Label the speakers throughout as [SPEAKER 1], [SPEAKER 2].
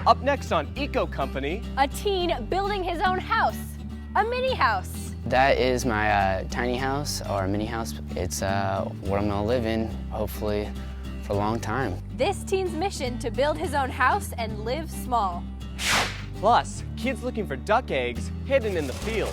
[SPEAKER 1] Up next on Eco Company,
[SPEAKER 2] a teen building his own house, a mini house.
[SPEAKER 3] That is my tiny house, or mini house. It's what I'm gonna live in, hopefully, for a long time.
[SPEAKER 2] This teen's mission to build his own house and live small.
[SPEAKER 1] plus kids looking for duck eggs hidden in the field.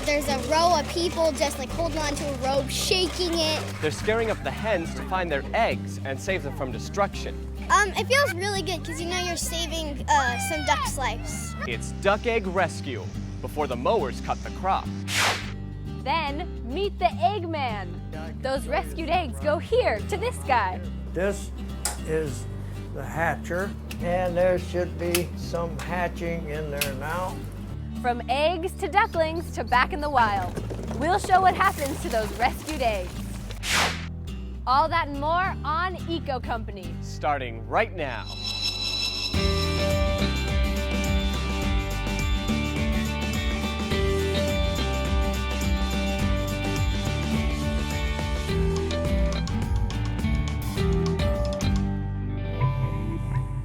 [SPEAKER 4] There's a row of people just like holding on to a rope, shaking it.
[SPEAKER 1] They're scaring up the hens to find their eggs and save them from destruction.
[SPEAKER 4] It feels really good because you know you're saving some duck's lives.
[SPEAKER 1] It's duck egg rescue before the mowers cut the crop.
[SPEAKER 2] Then meet the Eggman. Those rescued eggs go here to this guy.
[SPEAKER 5] This is the hatcher, and there should be some hatching in there now.
[SPEAKER 2] From eggs to ducklings to back in the wild, we'll show what happens to those rescued eggs. All that and more on Eco Company.
[SPEAKER 1] Starting right now.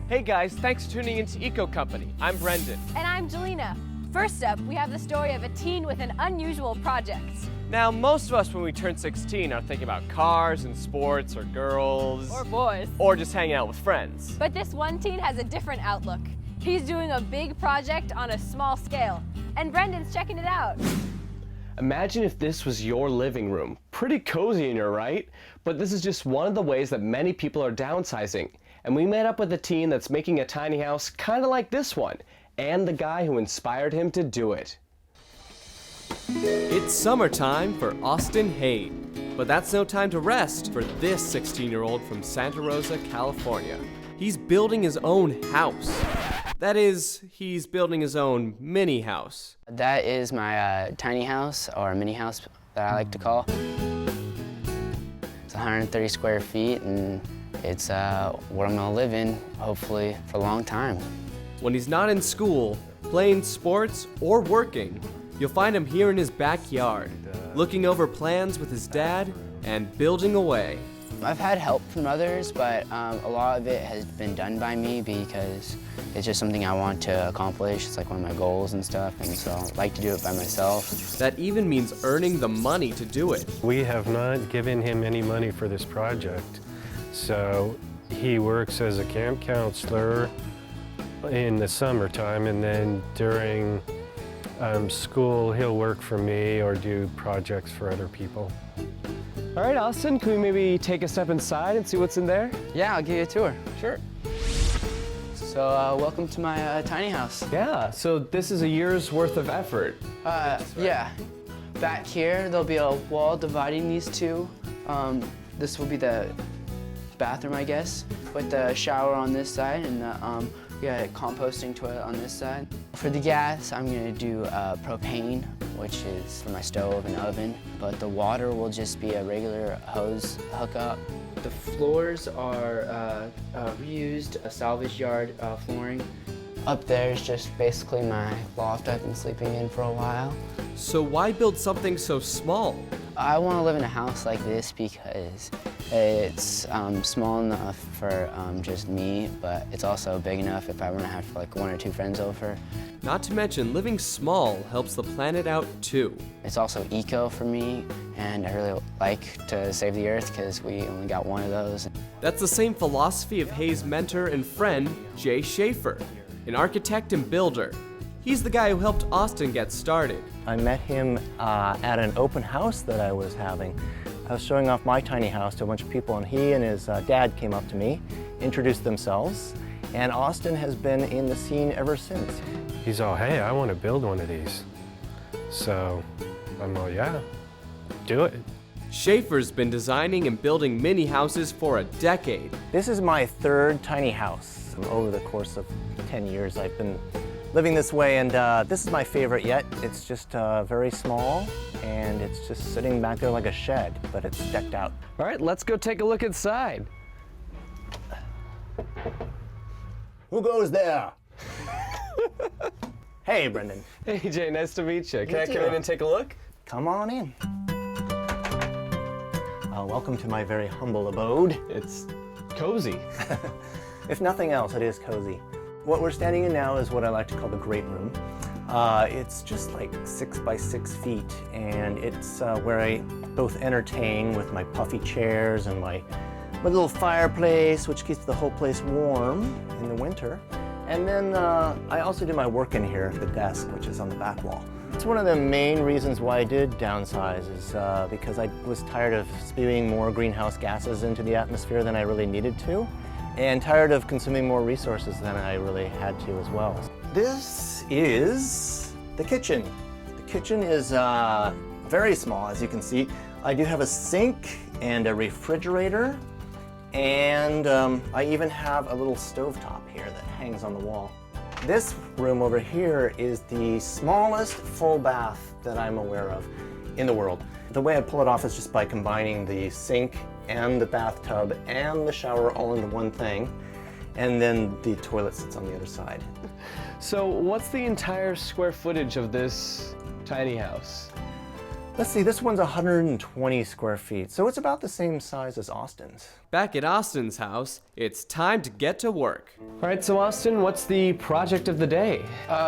[SPEAKER 1] Hey guys, thanks for tuning into Eco Company. I'm Brendan.
[SPEAKER 2] And I'm Jelena. First up, we have the story of a teen with an unusual project.
[SPEAKER 1] Now, most of us when we turn 16 are thinking about cars and sports or girls.
[SPEAKER 2] Or boys.
[SPEAKER 1] Or just hanging out with friends.
[SPEAKER 2] But this one teen has a different outlook. He's doing a big project on a small scale. And Brendan's checking it out.
[SPEAKER 1] Imagine if this was your living room. Pretty cozy in here, right? But this is just one of the ways that many people are downsizing. And we met up with a teen that's making a tiny house kind of like this one, and the guy who inspired him to do it. It's summertime for Austin Haid, but that's no time to rest for this 16-year-old from Santa Rosa, California. He's building his own house. That is, he's building his own mini house.
[SPEAKER 3] That is my tiny house, or mini house that I like to call. It's 130 square feet, and it's what I'm gonna live in, hopefully, for a long time.
[SPEAKER 1] When he's not in school, playing sports, or working, you'll find him here in his backyard, looking over plans with his dad and building away.
[SPEAKER 3] I've had help from others, but a lot of it has been done by me because it's just something I want to accomplish. It's like one of my goals and stuff, and so I like to do it by myself.
[SPEAKER 1] That even means earning the money to do it.
[SPEAKER 6] We have not given him any money for this project. So he works as a camp counselor in the summertime, and then during school he'll work for me or do projects for other people.
[SPEAKER 1] All right, Austin, can we maybe take a step inside and see what's in there?
[SPEAKER 3] Yeah, I'll give you a tour.
[SPEAKER 1] Sure.
[SPEAKER 3] So welcome to my tiny house.
[SPEAKER 1] Yeah, so this is a year's worth of effort.
[SPEAKER 3] Yeah. Back here, there'll be a wall dividing these two. This will be the bathroom, I guess, with the shower on this side and the composting toilet on this side. For the gas, I'm gonna do propane, which is for my stove and oven, but the water will just be a regular hose hookup. The floors are reused, salvage yard flooring. Up there is just basically my loft I've been sleeping in for a while.
[SPEAKER 1] So why build something so small?
[SPEAKER 3] I want to live in a house like this because it's small enough for just me, but it's also big enough if I want to have like 1 or 2 friends over.
[SPEAKER 1] Not to mention, living small helps the planet out too.
[SPEAKER 3] It's also eco for me, and I really like to save the earth because we only got one of those.
[SPEAKER 1] That's the same philosophy of Hayes' mentor and friend, Jay Schaefer, an architect and builder. He's the guy who helped Austin get started.
[SPEAKER 7] I met him at an open house that I was having. I was showing off my tiny house to a bunch of people, and he and his dad came up to me, introduced themselves, and Austin has been in the scene ever since.
[SPEAKER 6] He's all, hey, I want to build one of these. So I'm all, yeah, do it.
[SPEAKER 1] Schaefer's been designing and building mini houses for a decade.
[SPEAKER 7] This is my 3rd tiny house. Over the course of 10 years, I've been living this way, and this is my favorite yet. It's just very small, and it's just sitting back there like a shed, but it's decked out.
[SPEAKER 1] All right, let's go take a look inside.
[SPEAKER 7] Who goes there? Hey, Brendan.
[SPEAKER 1] Hey, Jay, nice to meet you. Can I come
[SPEAKER 7] too.
[SPEAKER 1] in and take a look?
[SPEAKER 7] Come on in. Welcome to my very humble abode.
[SPEAKER 1] It's cozy.
[SPEAKER 7] If nothing else, it is cozy. What we're standing in now is what I like to call the great room. It's just like 6 by 6 feet, and it's where I both entertain with my puffy chairs and my little fireplace, which keeps the whole place warm in the winter. And then I also do my work in here, the desk, which is on the back wall. It's one of the main reasons why I did downsize is because I was tired of spewing more greenhouse gases into the atmosphere than I really needed to, and tired of consuming more resources than I really had to as well. This is the kitchen. The kitchen is very small, as you can see. I do have a sink and a refrigerator, and I even have a little stovetop here that hangs on the wall. This room over here is the smallest full bath that I'm aware of in the world. The way I pull it off is just by combining the sink and the bathtub and the shower all into one thing, and then the toilet sits on the other side.
[SPEAKER 1] So what's the entire square footage of this tiny house?
[SPEAKER 7] Let's see, this one's 120 square feet, so it's about the same size as Austin's.
[SPEAKER 8] Back at Austin's house, it's time to get to work.
[SPEAKER 1] All right, so Austin, what's the project of the day?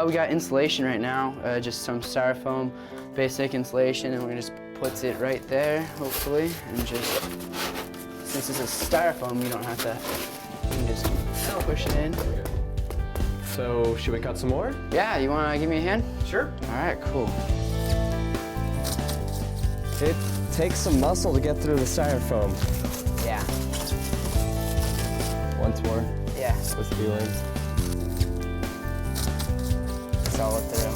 [SPEAKER 3] We got insulation right now, just some styrofoam, basic insulation, and we're gonna just put it right there, hopefully, and just, since it's a styrofoam, you don't have to, you can just push it in.
[SPEAKER 1] So should we cut some more?
[SPEAKER 3] Yeah, you wanna give me a hand?
[SPEAKER 1] Sure.
[SPEAKER 3] All right, cool.
[SPEAKER 1] It takes some muscle to get through the styrofoam.
[SPEAKER 3] Yeah.
[SPEAKER 1] Once more.
[SPEAKER 3] Yeah.
[SPEAKER 1] With feeling.
[SPEAKER 3] Follow through.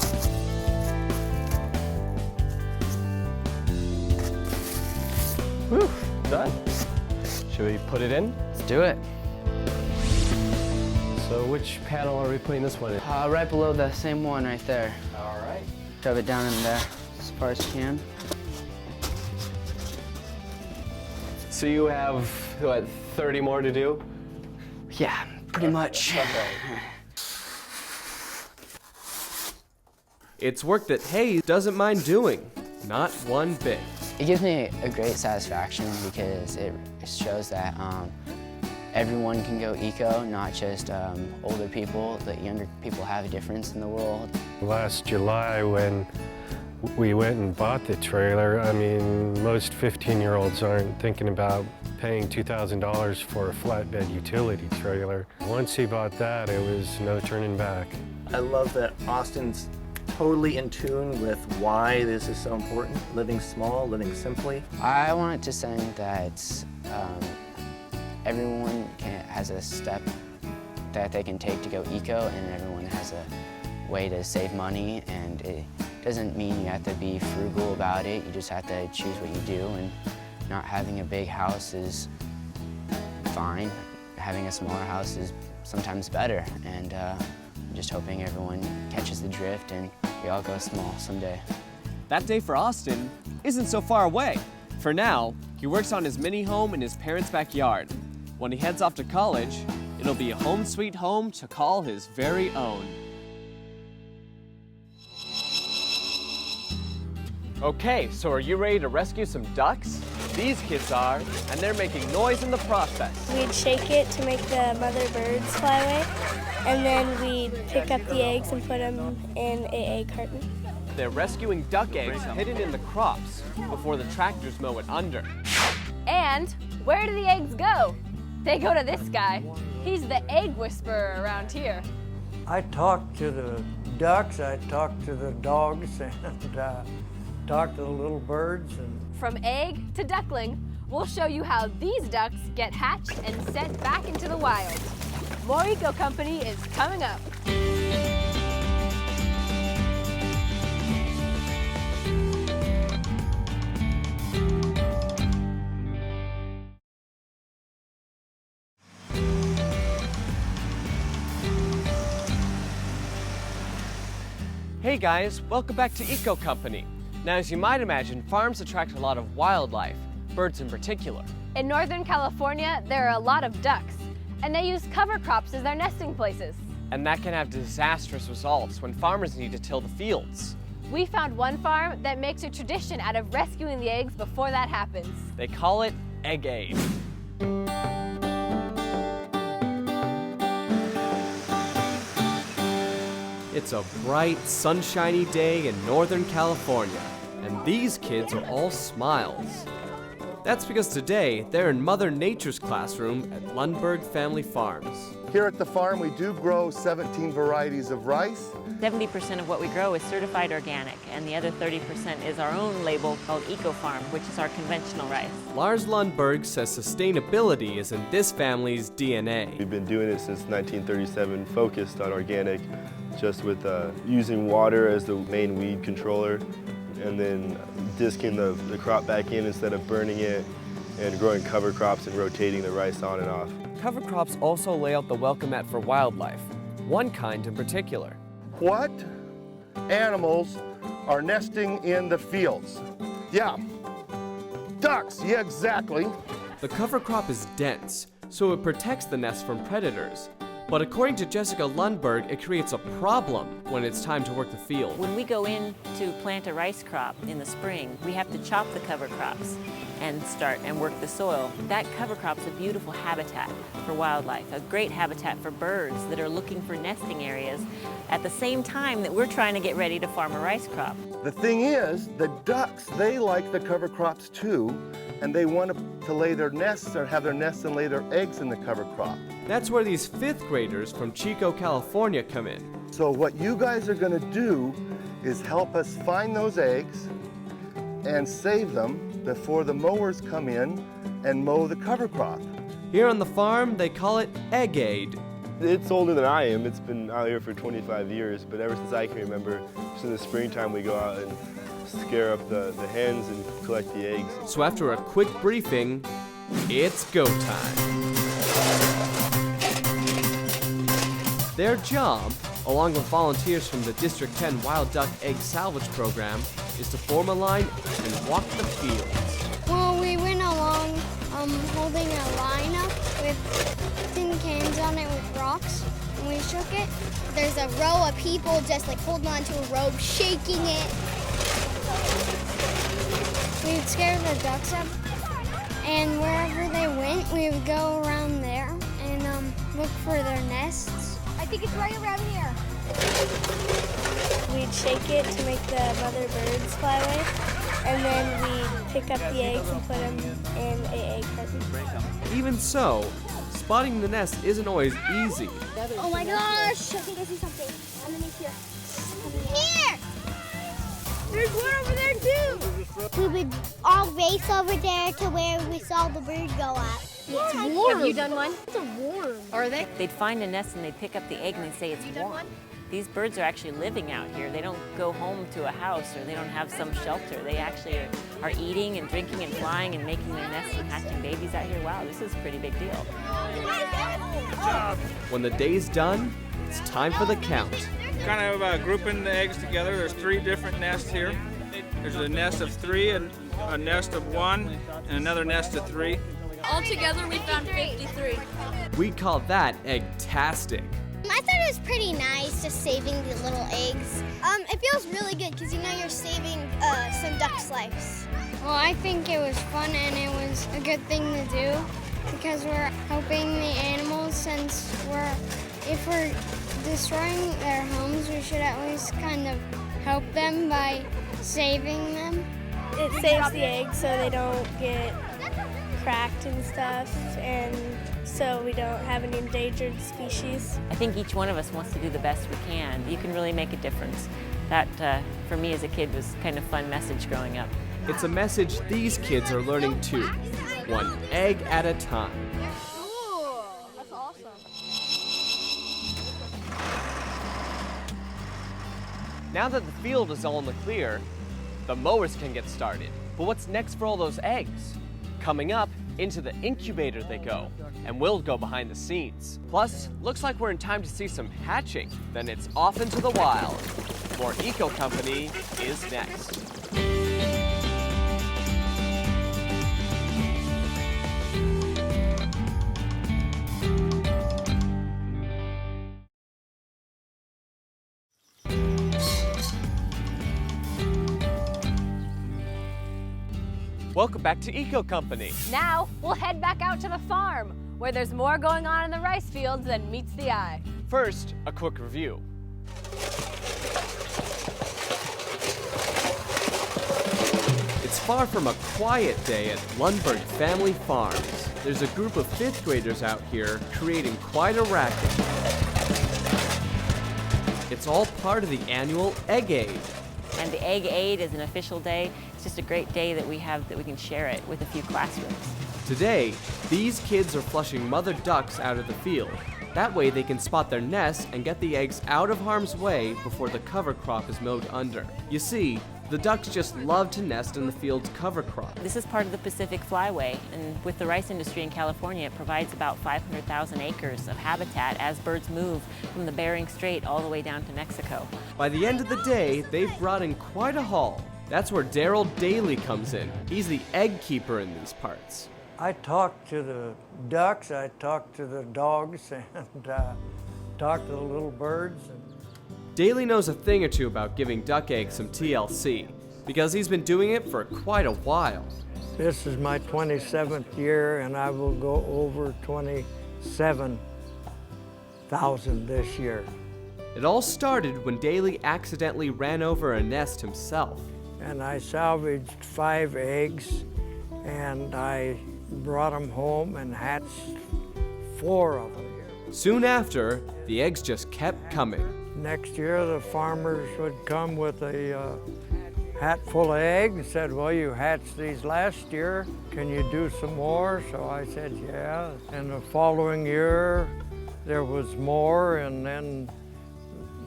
[SPEAKER 1] Whew, done. Should we put it in?
[SPEAKER 3] Let's do it.
[SPEAKER 1] So which panel are we putting this one in?
[SPEAKER 3] Right below the same one right there.
[SPEAKER 1] All right.
[SPEAKER 3] Shove it down in there as far as you can.
[SPEAKER 1] So you have, what, 30 more to do?
[SPEAKER 3] Yeah, pretty much.
[SPEAKER 8] It's work that Hayes doesn't mind doing, not one bit.
[SPEAKER 3] It gives me a great satisfaction because it shows that everyone can go eco, not just older people, that younger people have a difference in the world.
[SPEAKER 6] Last July when we went and bought the trailer, I mean, most 15-year-olds aren't thinking about paying $2,000 for a flatbed utility trailer. Once he bought that, it was no turning back.
[SPEAKER 7] I love that Austin's totally in tune with why this is so important. Living small, living simply.
[SPEAKER 3] I wanted to send that everyone has a step that they can take to go eco, and everyone has a way to save money, and it doesn't mean you have to be frugal about it. You just have to choose what you do, and not having a big house is fine. Having a smaller house is sometimes better, and I'm just hoping everyone catches the drift and we all go small someday.
[SPEAKER 8] That day for Austin isn't so far away. For now, he works on his mini home in his parents' backyard. When he heads off to college, it'll be a home sweet home to call his very own.
[SPEAKER 1] Okay, so are you ready to rescue some ducks? These kids are, and they're making noise in the process.
[SPEAKER 9] We'd shake it to make the mother birds fly away, and then we'd pick up the eggs and put them in an egg carton.
[SPEAKER 1] They're rescuing duck eggs hidden in the crops before the tractors mow it under.
[SPEAKER 2] And where do the eggs go? They go to this guy. He's the egg whisperer around here.
[SPEAKER 5] I talked to the ducks, I talked to the dogs, and talked to the little birds. And
[SPEAKER 2] From egg to duckling, we'll show you how these ducks get hatched and sent back into the wild. More Eco Company is coming up.
[SPEAKER 1] Hey guys, welcome back to Eco Company. Now, as you might imagine, farms attract a lot of wildlife, birds in particular.
[SPEAKER 2] In Northern California, there are a lot of ducks, and they use cover crops as their nesting places.
[SPEAKER 1] And that can have disastrous results when farmers need to till the fields.
[SPEAKER 2] We found one farm that makes a tradition out of rescuing the eggs before that happens.
[SPEAKER 1] They call it Egg Aid.
[SPEAKER 8] It's a bright, sunshiny day in Northern California, and these kids are all smiles. That's because today they're in Mother Nature's classroom at Lundberg Family Farms.
[SPEAKER 10] Here at the farm, we do grow 17 varieties of rice.
[SPEAKER 11] 70% of what we grow is certified organic, and the other 30% is our own label called Eco Farm, which is our conventional rice.
[SPEAKER 8] Lars Lundberg says sustainability is in this family's DNA.
[SPEAKER 12] We've been doing it since 1937, focused on organic, just with using water as the main weed controller, and then disking the crop back in instead of burning it, and growing cover crops and rotating the rice on and off.
[SPEAKER 8] Cover crops also lay out the welcome mat for wildlife, one kind in particular.
[SPEAKER 10] What animals are nesting in the fields? Yeah, ducks, yeah, exactly.
[SPEAKER 8] The cover crop is dense, so it protects the nest from predators. But according to Jessica Lundberg, it creates a problem when it's time to work the field.
[SPEAKER 11] When we go in to plant a rice crop in the spring, we have to chop the cover crops and start and work the soil. That cover crop's a beautiful habitat for wildlife, a great habitat for birds that are looking for nesting areas at the same time that we're trying to get ready to farm a rice crop.
[SPEAKER 10] The thing is, the ducks, they like the cover crops too, and they want to lay their nests or have their nests and lay their eggs in the cover crop.
[SPEAKER 8] That's where these 5th graders from Chico, California come in.
[SPEAKER 10] So what you guys are going to do is help us find those eggs and save them before the mowers come in and mow the cover crop.
[SPEAKER 8] Here on the farm, they call it egg aid.
[SPEAKER 12] It's older than I am. It's been out here for 25 years, but ever since I can remember, just in the springtime we go out and scare up the hens and collect the eggs.
[SPEAKER 8] So after a quick briefing, it's go time. Their job, along with volunteers from the District 10 Wild Duck Egg Salvage Program, is to form a line and walk the fields.
[SPEAKER 4] Well, we went along holding a line up with tin cans on it with rocks, and we shook it. There's a row of people just like holding on to a rope, shaking it. We'd scare the ducks up, and wherever they went, we would go around there and look for their nests. I think it's right around here.
[SPEAKER 9] We'd shake it to make the mother birds fly away, and then we'd pick up the eggs and put them in a egg carton.
[SPEAKER 8] Even so, spotting the nest isn't always easy.
[SPEAKER 4] Oh my gosh! I think I see something underneath here. Here! There's one over there too! We would all race over there to where we saw the bird go up.
[SPEAKER 2] It's warm. Have you done one?
[SPEAKER 4] It's warm.
[SPEAKER 2] Are they?
[SPEAKER 11] They'd find a nest and they'd pick up the egg and they'd say it's warm. These birds are actually living out here. They don't go home to a house or they don't have some shelter. They actually are eating and drinking and flying and making their nests and hatching babies out here. Wow, this is a pretty big deal.
[SPEAKER 8] When the day's done, it's time for the count.
[SPEAKER 13] Kind of grouping the eggs together. There's 3 different nests here. There's a nest of 3, and a nest of 1, and another nest of 3.
[SPEAKER 2] Altogether, we found 53.
[SPEAKER 8] We call that egg-tastic.
[SPEAKER 4] I thought it was pretty nice just saving the little eggs. It feels really good because you know you're saving some ducks' lives. Well, I think it was fun and it was a good thing to do because we're helping the animals since if we're destroying their homes, we should at least kind of help them by saving them.
[SPEAKER 9] It saves the eggs so they don't get cracked and stuff, and so we don't have an endangered species.
[SPEAKER 11] I think each one of us wants to do the best we can. You can really make a difference. That, for me as a kid, was kind of a fun message growing up.
[SPEAKER 8] It's a message these kids are learning too, one egg at a time.
[SPEAKER 2] Cool. That's awesome.
[SPEAKER 8] Now that the field is all in the clear, the mowers can get started. But what's next for all those eggs? Coming up, into the incubator they go, and we'll go behind the scenes. Plus, looks like we're in time to see some hatching. Then it's off into the wild. More Eco Company is next. Welcome back to Eco Company.
[SPEAKER 2] Now, we'll head back out to the farm, where there's more going on in the rice fields than meets the eye.
[SPEAKER 8] First, a quick review. far from a quiet day at Lundberg Family Farms. There's a group of 5th graders out here creating quite a racket. It's all part of the annual Egg Aid.
[SPEAKER 11] And the Egg Aid is an official day. It's just a great day that we have that we can share it with a few classrooms.
[SPEAKER 8] Today, these kids are flushing mother ducks out of the field. That way they can spot their nests and get the eggs out of harm's way before the cover crop is mowed under. You see, the ducks just love to nest in the field's cover crop.
[SPEAKER 11] This is part of the Pacific Flyway, and with the rice industry in California, it provides about 500,000 acres of habitat as birds move from the Bering Strait all the way down to Mexico.
[SPEAKER 8] By the end of the day, they've brought in quite a haul. That's where Darrold Daly comes in. He's the egg keeper in these parts.
[SPEAKER 5] I talk to the ducks, I talk to the dogs, and talk to the little birds.
[SPEAKER 8] Daly knows a thing or two about giving duck eggs some TLC, because he's been doing it for quite a while.
[SPEAKER 5] This is my 27th year, and I will go over 27,000 this year.
[SPEAKER 8] It all started when Daly accidentally ran over a nest himself.
[SPEAKER 5] And I salvaged 5 eggs, and I brought them home and hatched 4 of them.
[SPEAKER 8] Soon after, the eggs just kept coming.
[SPEAKER 5] Next year, the farmers would come with a hat full of eggs and said, well, you hatched these last year. Can you do some more? So I said, yeah. And the following year, there was more, and then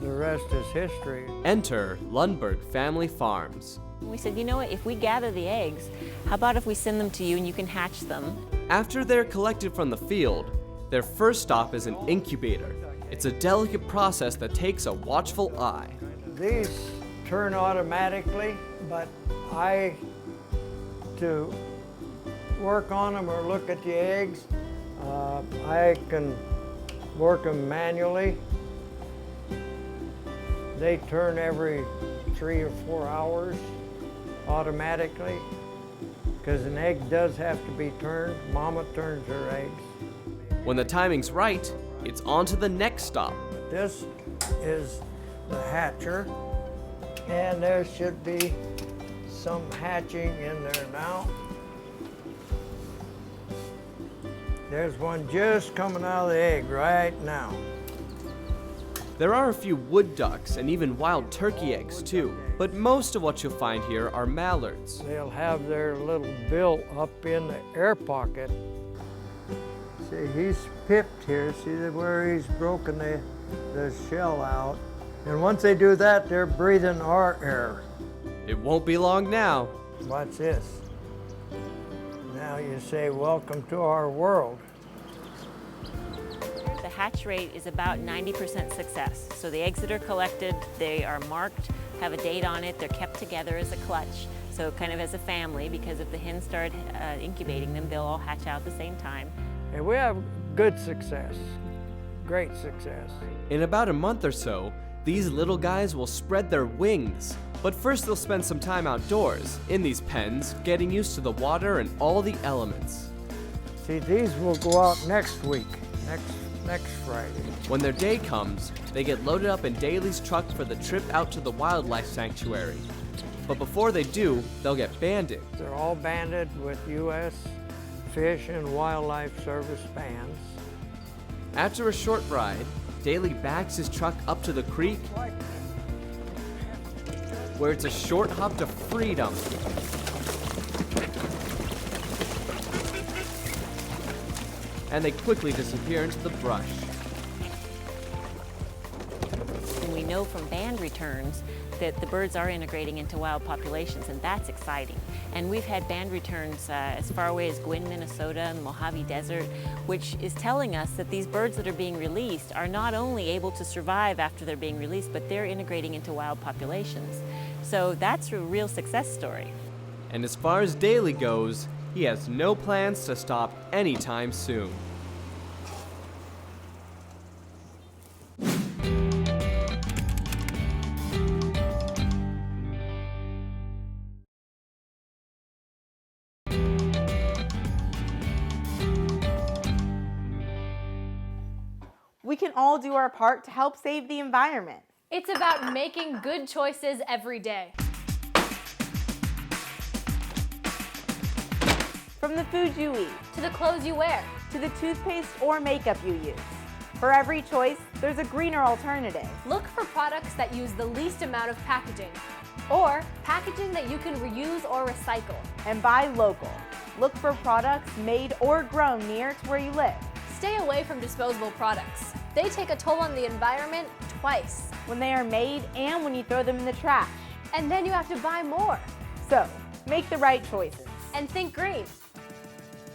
[SPEAKER 5] the rest is history.
[SPEAKER 8] Enter Lundberg Family Farms.
[SPEAKER 11] We said, you know what, if we gather the eggs, how about if we send them to you and you can hatch them?
[SPEAKER 8] After they're collected from the field, their first stop is an incubator. It's a delicate process that takes a watchful eye.
[SPEAKER 5] These turn automatically, but to work on them or look at the eggs, I can work them manually. They turn every 3 or 4 hours automatically, because an egg does have to be turned. Mama turns her eggs.
[SPEAKER 8] When the timing's right, it's on to the next stop.
[SPEAKER 5] This is the hatcher, and there should be some hatching in there now. There's one just coming out of the egg right now.
[SPEAKER 8] There are a few wood ducks and even wild turkey eggs too, but most of what you'll find here are mallards.
[SPEAKER 5] They'll have their little bill up in the air pocket. See, he's pipped here. See where he's broken the shell out. And once they do that, they're breathing our air.
[SPEAKER 8] It won't be long now.
[SPEAKER 5] Watch this. Now you say, welcome to our world.
[SPEAKER 11] The hatch rate is about 90% success. So the eggs that are collected, they are marked, have a date on it, they're kept together as a clutch. So kind of as a family, because if the hens start incubating them, they'll all hatch out at the same time.
[SPEAKER 5] And we have good success, great success.
[SPEAKER 8] In about a month or so, these little guys will spread their wings. But first they'll spend some time outdoors, in these pens, getting used to the water and all the elements.
[SPEAKER 5] See, these will go out next week, next Friday.
[SPEAKER 8] When their day comes, they get loaded up in Daly's truck for the trip out to the wildlife sanctuary. But before they do, they'll get banded.
[SPEAKER 5] They're all banded with U.S. Fish and Wildlife Service bands.
[SPEAKER 8] After a short ride, Daly backs his truck up to the creek, where it's a short hop to freedom. And they quickly disappear into the brush.
[SPEAKER 11] And we know from band returns that the birds are integrating into wild populations, and that's exciting. And we've had band returns as far away as Gwynn, Minnesota, and the Mojave Desert, which is telling us that these birds that are being released are not only able to survive after they're being released, but they're integrating into wild populations. So that's a real success story.
[SPEAKER 8] And as far as Daly goes, he has no plans to stop anytime soon.
[SPEAKER 14] We can all do our part to help save the environment.
[SPEAKER 2] It's about making good choices every day.
[SPEAKER 14] From the food you eat,
[SPEAKER 2] to the clothes you wear,
[SPEAKER 14] to the toothpaste or makeup you use. For every choice, there's a greener alternative.
[SPEAKER 2] look for products that use the least amount of packaging, or packaging that you can reuse or recycle.
[SPEAKER 14] And buy local. Look for products made or grown near to where you live.
[SPEAKER 2] Stay away from disposable products. They take a toll on the environment twice.
[SPEAKER 14] When they are made and when you throw them in the trash.
[SPEAKER 2] And then you have to buy more.
[SPEAKER 14] So, make the right choices.
[SPEAKER 2] And think green.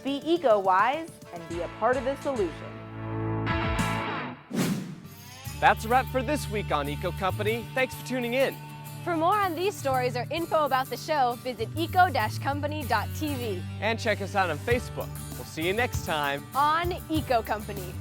[SPEAKER 14] Be eco-wise and be a part of the solution.
[SPEAKER 8] That's a wrap for this week on Eco Company. Thanks for tuning in.
[SPEAKER 2] For more on these stories or info about the show, visit eco-company.tv.
[SPEAKER 8] And check us out on Facebook. We'll see you next time
[SPEAKER 2] On Eco Company.